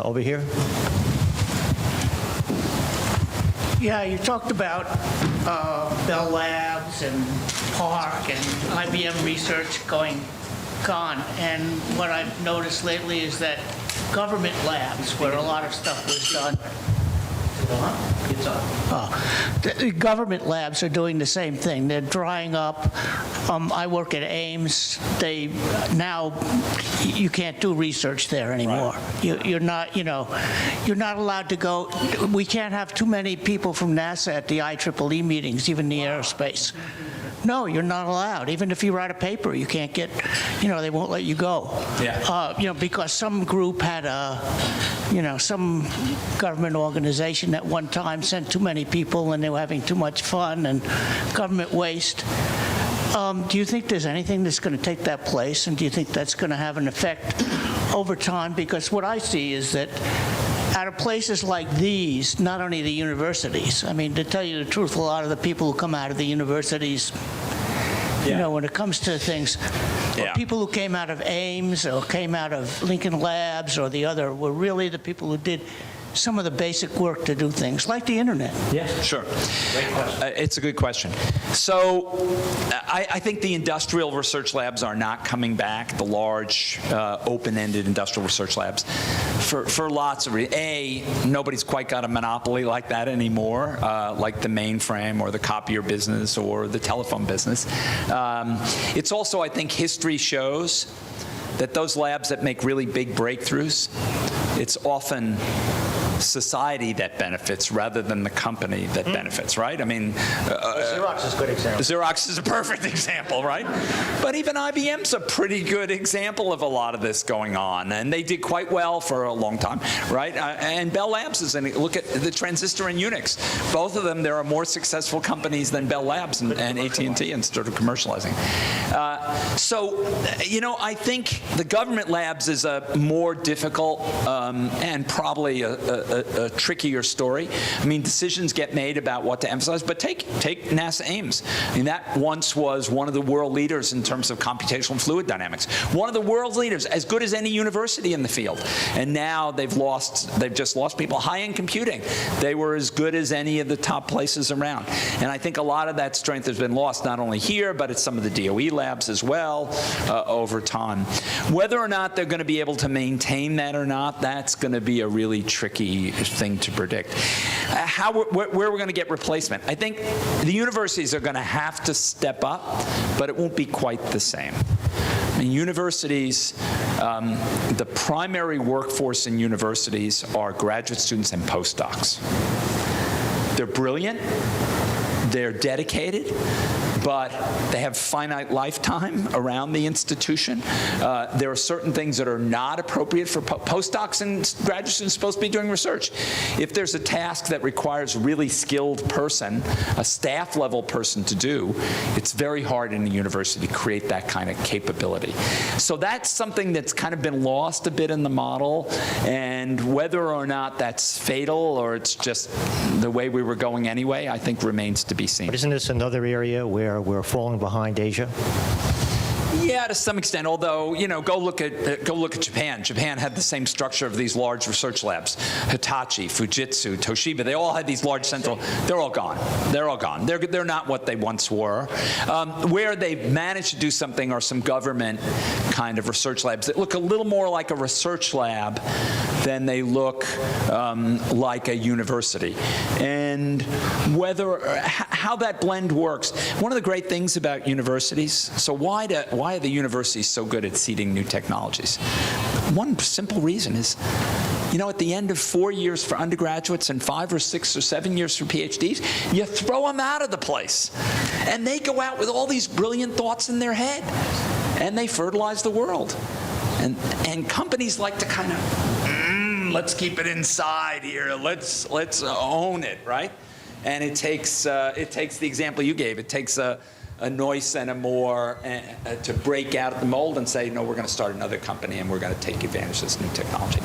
Over here. Yeah, you talked about Bell Labs and Park and IBM research gone. And what I've noticed lately is that government labs, where a lot of stuff was done, the government labs are doing the same thing. They're drying up. I work at Ames. Now you can't do research there anymore. Right. You're not allowed to go. We can't have too many people from NASA at the IEEE meetings, even the aerospace. No, you're not allowed. Even if you write a paper, you can't get, they won't let you go. Yeah. Because some group had some government organization at one time sent too many people and they were having too much fun and government waste. Do you think there's anything that's going to take that place? And do you think that's going to have an effect over time? Because what I see is that out of places like these, not only the universities, I mean, to tell you the truth, a lot of the people who come out of the universities, when it comes to things, people who came out of Ames or came out of Lincoln Labs or the other were really the people who did some of the basic work to do things, like the internet. Yes, sure. Great question. It's a good question. So I think the industrial research labs are not coming back, the large, open-ended industrial research labs, for lots of reasons. Nobody's quite got a monopoly like that anymore, like the mainframe or the copier business or the telephone business. It's also, I think, history shows that those labs that make really big breakthroughs, it's often society that benefits rather than the company that benefits, right? I mean, Xerox is a good example. Xerox is a perfect example, right? But even IBM's a pretty good example of a lot of this going on, and they did quite well for a long time, right? And Bell Labs is, look at the transistor and Unix. Both of them, there are more successful companies than Bell Labs and AT&T and started commercializing. I think the government labs is a more difficult and probably a trickier story. I mean, decisions get made about what to emphasize, but take NASA Ames. I mean, that once was one of the world leaders in terms of computational fluid dynamics. One of the world's leaders, as good as any university in the field. And now they've just lost people. High-end computing, they were as good as any of the top places around. And I think a lot of that strength has been lost, not only here, but at some of the DOE labs as well over time. Whether or not they're going to be able to maintain that or not, that's going to be a really tricky thing to predict. Where we're going to get replacement. I think the universities are going to have to step up, but it won't be quite the same. I mean, universities, the primary workforce in universities are graduate students and postdocs. They're brilliant, they're dedicated, but they have finite lifetime around the institution. There are certain things that are not appropriate for postdocs and graduate students supposed to be doing research. If there's a task that requires a really skilled person, a staff level person to do, it's very hard in a university to create that kind of capability. So that's something that's kind of been lost a bit in the model, and whether or not that's fatal or it's just the way we were going anyway, I think remains to be seen. But isn't this another area where we're falling behind Asia? Yeah, to some extent. Although, go look at Japan. Japan had the same structure of these large research labs. Hitachi, Fujitsu, Toshiba. They all had these large central. They're all gone. They're all gone. They're not what they once were. Where they've managed to do something are some government kind of research labs that look a little more like a research lab than they look like a university. And how that blend works. One of the great things about universities. So why are the universities so good at seeding new technologies? One simple reason is, at the end of 4 years for undergraduates and 5 or 6 or 7 years for PhDs, you throw them out of the place. And they go out with all these brilliant thoughts in their head. And they fertilize the world. And companies like to kind of, let's keep it inside here. Let's own it, right? And it takes the example you gave. It takes a Noyce and a Moore to break out of the mold and say, no, we're going to start another company and we're going to take advantage of this new technology.